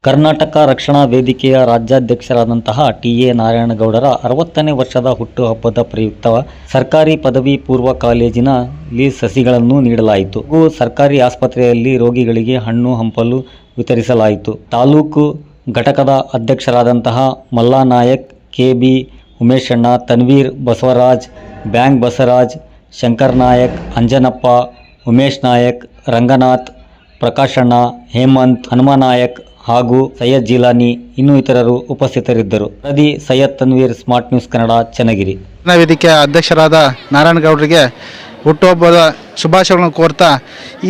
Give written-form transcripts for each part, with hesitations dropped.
ಕರ್ನಾಟಕ ರಕ್ಷಣಾ ವೇದಿಕೆಯ ರಾಜ್ಯಾಧ್ಯಕ್ಷರಾದಂತಹ ಟಿ.ಎ. ನಾರಾಯಣಗೌಡರ 60ನೇ ವರ್ಷದ ಹುಟ್ಟುಹಬ್ಬದ ಪ್ರಯುಕ್ತ ಸರ್ಕಾರಿ ಪದವಿ ಪೂರ್ವ ಕಾಲೇಜಿನಲ್ಲಿ ಸಸಿಗಳನ್ನು ನೀಡಲಾಯಿತು. ಸರ್ಕಾರಿ ಆಸ್ಪತ್ರೆಯಲ್ಲಿ ರೋಗಿಗಳಿಗೆ ಹಣ್ಣು ಹಂಪಲು ವಿತರಿಸಲಾಯಿತು. ತಾಲೂಕು ಘಟಕದ ಅಧ್ಯಕ್ಷರಾದಂತಹ ಮಲ್ಲಾನಾಯಕ್, ಕೆ.ಬಿ. ಉಮೇಶಣ್ಣ, ತನ್ವೀರ್, ಬಸವರಾಜ್, ಬ್ಯಾಂಕ್ ಬಸವರಾಜ್, ಶಂಕರ್ ನಾಯಕ್, ಅಂಜನಪ್ಪ, ಉಮೇಶ್ ನಾಯಕ್, ರಂಗನಾಥ್, ಪ್ರಕಾಶಣ್ಣ, ಹೇಮಂತ್, ಹನುಮನಾಯಕ್ ಹಾಗೂ ಸೈಯದ್ ಜಿಲಾನಿ ಇನ್ನೂ ಇತರರು ಉಪಸ್ಥಿತರಿದ್ದರು. ವರದಿ ಸೈಯದ್ ತನ್ವೀರ್, ಸ್ಮಾರ್ಟ್ ನ್ಯೂಸ್ ಕನ್ನಡ, ಚನ್ನಗಿರಿ. ವೇದಿಕೆಯ ಅಧ್ಯಕ್ಷರಾದ ನಾರಾಯಣಗೌಡರಿಗೆ ಹುಟ್ಟುಹಬ್ಬದ ಶುಭಾಶಯಗಳನ್ನು ಕೋರ್ತಾ,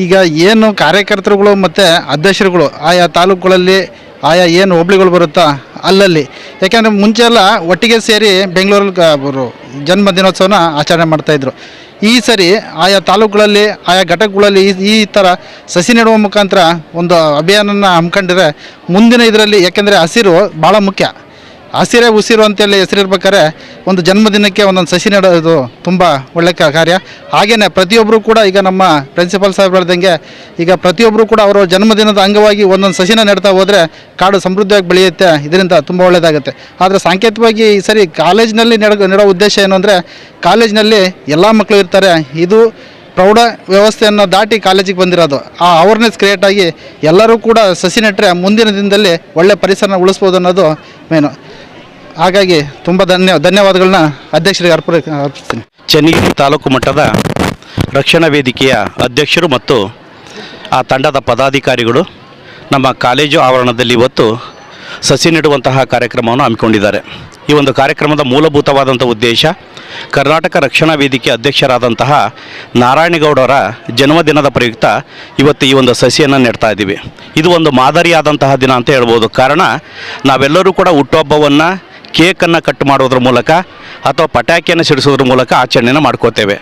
ಈಗ ಏನು ಕಾರ್ಯಕರ್ತರುಗಳು ಮತ್ತು ಅಧ್ಯಕ್ಷರುಗಳು ಆಯಾ ತಾಲೂಕುಗಳಲ್ಲಿ ಆಯಾ ಏನು ಹೋಬಳಿಗಳು ಬರುತ್ತಾ ಅಲ್ಲಲ್ಲಿ, ಯಾಕೆಂದರೆ ಮುಂಚೆ ಎಲ್ಲ ಒಟ್ಟಿಗೆ ಸೇರಿ ಬೆಂಗಳೂರಲ್ಲಿ ಜನ್ಮ ದಿನೋತ್ಸವನ ಆಚರಣೆ ಮಾಡ್ತಾಯಿದ್ರು. ಈ ಸರಿ ಆಯಾ ತಾಲೂಕುಗಳಲ್ಲಿ ಆಯಾ ಘಟಕಗಳಲ್ಲಿ ಈ ಥರ ಸಸಿ ನೆಡುವ ಮುಖಾಂತರ ಒಂದು ಅಭಿಯಾನನ ಹಮ್ಮಿಕೊಂಡಿದ್ರೆ ಮುಂದಿನ ಇದರಲ್ಲಿ, ಯಾಕೆಂದರೆ ಹಸಿರು ಭಾಳ ಮುಖ್ಯ, ಹಸಿರೇ ಉಸಿರು ಅಂತೇಳಿ ಹೆಸರಿರ್ಬೇಕಾದ್ರೆ ಒಂದು ಜನ್ಮದಿನಕ್ಕೆ ಒಂದೊಂದು ಸಸಿ ನೆಡೋದು ತುಂಬ ಒಳ್ಳೆಯ ಕಾರ್ಯ. ಹಾಗೆಯೇ ಪ್ರತಿಯೊಬ್ಬರು ಕೂಡ, ಈಗ ನಮ್ಮ ಪ್ರಿನ್ಸಿಪಾಲ್ ಸಾಹೇಬ್ ಹೇಳ್ದಂಗೆ, ಈಗ ಪ್ರತಿಯೊಬ್ಬರು ಕೂಡ ಅವರ ಜನ್ಮದಿನದ ಅಂಗವಾಗಿ ಒಂದೊಂದು ಸಸಿನ ನೆಡ್ತಾ ಹೋದರೆ ಕಾಡು ಸಮೃದ್ಧಿಯಾಗಿ ಬೆಳೆಯುತ್ತೆ. ಇದರಿಂದ ತುಂಬ ಒಳ್ಳೆಯದಾಗುತ್ತೆ. ಆದರೆ ಸಾಂಕೇತಿಕವಾಗಿ ಈ ಸರಿ ಕಾಲೇಜಿನಲ್ಲಿ ನೆಡೋ ಉದ್ದೇಶ ಏನು ಅಂದರೆ, ಕಾಲೇಜಿನಲ್ಲಿ ಎಲ್ಲ ಮಕ್ಕಳು ಇರ್ತಾರೆ, ಇದು ಪ್ರೌಢ ವ್ಯವಸ್ಥೆಯನ್ನು ದಾಟಿ ಕಾಲೇಜಿಗೆ ಬಂದಿರೋದು. ಆ ಅವೇರ್ನೆಸ್ ಕ್ರಿಯೇಟ್ ಆಗಿ ಎಲ್ಲರೂ ಕೂಡ ಸಸಿ ನೆಟ್ಟರೆ ಮುಂದಿನ ದಿನದಲ್ಲಿ ಒಳ್ಳೆಯ ಪರಿಸರನ ಉಳಿಸ್ಬೋದು ಅನ್ನೋದು ಮೇನು. ಹಾಗಾಗಿ ತುಂಬ ಧನ್ಯವಾದಗಳನ್ನ ಅಧ್ಯಕ್ಷರಿಗೆ ಅರ್ಪಿಸ್ತೀನಿ. ಚನ್ನಗಿರಿ ತಾಲೂಕು ಮಟ್ಟದ ರಕ್ಷಣಾ ವೇದಿಕೆಯ ಅಧ್ಯಕ್ಷರು ಮತ್ತು ಆ ತಂಡದ ಪದಾಧಿಕಾರಿಗಳು ನಮ್ಮ ಕಾಲೇಜು ಆವರಣದಲ್ಲಿ ಇವತ್ತು ಸಸಿ ನೆಡುವಂತಹ ಕಾರ್ಯಕ್ರಮವನ್ನು ಹಮ್ಮಿಕೊಂಡಿದ್ದಾರೆ. ಈ ಒಂದು ಕಾರ್ಯಕ್ರಮದ ಮೂಲಭೂತವಾದಂಥ ಉದ್ದೇಶ, ಕರ್ನಾಟಕ ರಕ್ಷಣಾ ವೇದಿಕೆ ಅಧ್ಯಕ್ಷರಾದಂತಹ ನಾರಾಯಣಗೌಡರ ಜನ್ಮದಿನದ ಪ್ರಯುಕ್ತ ಇವತ್ತು ಈ ಒಂದು ಸಸಿಯನ್ನು ನೆಡ್ತಾ ಇದ್ದೀವಿ. ಇದು ಒಂದು ಮಾದರಿಯಾದಂತಹ ದಿನ ಅಂತ ಹೇಳ್ಬೋದು. ಕಾರಣ, ನಾವೆಲ್ಲರೂ ಕೂಡ ಹುಟ್ಟುಹಬ್ಬವನ್ನು ಕೇಕನ್ನು ಕಟ್ ಮಾಡೋದ್ರ ಮೂಲಕ ಅಥವಾ ಪಟಾಕಿಯನ್ನು ಸಿಡಿಸೋದ್ರ ಮೂಲಕ ಆಚರಣೆಯನ್ನು ಮಾಡ್ಕೋತೇವೆ.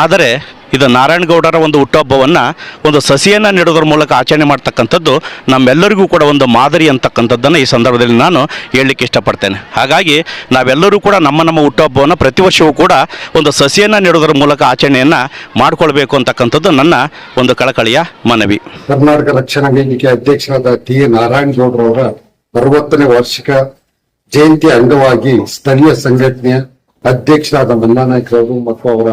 ಆದರೆ ಇದು ನಾರಾಯಣಗೌಡರ ಒಂದು ಹುಟ್ಟುಹಬ್ಬವನ್ನು ಒಂದು ಸಸಿಯನ್ನು ನೆಡೋದ್ರ ಮೂಲಕ ಆಚರಣೆ ಮಾಡ್ತಕ್ಕಂಥದ್ದು ನಮ್ಮೆಲ್ಲರಿಗೂ ಕೂಡ ಒಂದು ಮಾದರಿ ಅಂತಕ್ಕಂಥದ್ದನ್ನು ಈ ಸಂದರ್ಭದಲ್ಲಿ ನಾನು ಹೇಳಲಿಕ್ಕೆ ಇಷ್ಟಪಡ್ತೇನೆ. ಹಾಗಾಗಿ ನಾವೆಲ್ಲರೂ ಕೂಡ ನಮ್ಮ ಹುಟ್ಟುಹಬ್ಬವನ್ನು ಪ್ರತಿ ವರ್ಷವೂ ಕೂಡ ಒಂದು ಸಸಿಯನ್ನು ನೆಡೋದ್ರ ಮೂಲಕ ಆಚರಣೆಯನ್ನು ಮಾಡಿಕೊಳ್ಬೇಕು ಅಂತಕ್ಕಂಥದ್ದು ನನ್ನ ಒಂದು ಕಳಕಳಿಯ ಮನವಿ. ಕರ್ನಾಟಕ ರಕ್ಷಣಾ ವೇದಿಕೆ ಅಧ್ಯಕ್ಷರಾದ ಟಿ.ಎ. ನಾರಾಯಣಗೌಡರವರ 60ನೇ ವಾರ್ಷಿಕ ಜಯಂತಿ ಅಂಗವಾಗಿ ಸ್ಥಳೀಯ ಸಂಘಟನೆಯ ಅಧ್ಯಕ್ಷರಾದ ಮಲ್ಲಾನಾಯ್ಕರವರು ಮತ್ತು ಅವರ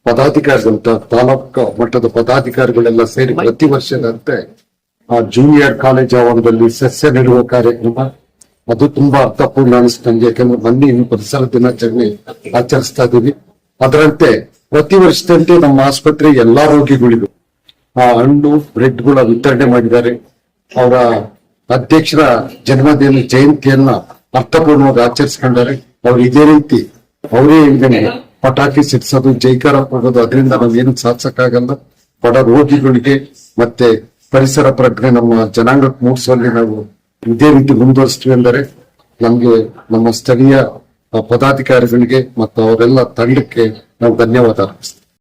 ಪದಾಧಿಕಾರಿಗಳಂತ ತಾಲೂಕು ಮಟ್ಟದ ಪದಾಧಿಕಾರಿಗಳೆಲ್ಲ ಸೇರಿ ಪ್ರತಿ ವರ್ಷದಂತೆ ಆ ಜೂನಿಯರ್ ಕಾಲೇಜ್ ಆವರಣದಲ್ಲಿ ಸಸ್ಯ ನೆಡುವ ಕಾರ್ಯಕ್ರಮ ಅದು ತುಂಬಾ ಅರ್ಥಪೂರ್ಣ ಅನಿಸ್ತಂಗೆ. ಯಾಕಂದ್ರೆ ಮೊನ್ನೆ ಪರಿಸರ ದಿನಾಚರಣೆ ಆಚರಿಸ್ತಾ ಇದೀವಿ. ಅದರಂತೆ ಪ್ರತಿ ವರ್ಷದಂತೆ ನಮ್ಮ ಆಸ್ಪತ್ರೆ ಎಲ್ಲಾ ರೋಗಿಗಳಿಗೂ ಆ ಹಣ್ಣು ಬ್ರೆಡ್ಗಳ ವಿತರಣೆ ಮಾಡಿದ್ದಾರೆ. ಅವರ ಅಧ್ಯಕ್ಷರ ಜನ್ಮದಿನ ಜಯಂತಿಯನ್ನ ಅರ್ಥಪೂರ್ಣವಾಗಿ ಆಚರಿಸ್ಕೊಂಡಾರೆ. ಅವ್ರು ಇದೇ ರೀತಿ ಅವರೇ ಹಿಂಗನೆ ಪಟಾಕಿ ಸಿಡಿಸೋದು, ಜೈಕಾರ ಹೋಗೋದು, ಅದರಿಂದ ನಾವೇನು ಸಾಧಿಸಕ್ಕಾಗಲ್ಲ. ಬಡ ರೋಗಿಗಳಿಗೆ ಮತ್ತೆ ಪರಿಸರ ಪ್ರಜ್ಞೆ ನಮ್ಮ ಜನಾಂಗಕ್ಕೆ ಮೂಡಿಸುವಲ್ಲಿ ನಾವು ಇದೇ ರೀತಿ ಮುಂದುವರಿಸ್ತೀವಿ ಅಂದರೆ ನಮ್ಗೆ ನಮ್ಮ ಸ್ಥಳೀಯ ಪದಾಧಿಕಾರಿಗಳಿಗೆ ಮತ್ತು ಅವರೆಲ್ಲ ತಂಡಕ್ಕೆ ನಾವು ಧನ್ಯವಾದ ಅರ್ಪಿಸ್ತೀವಿ.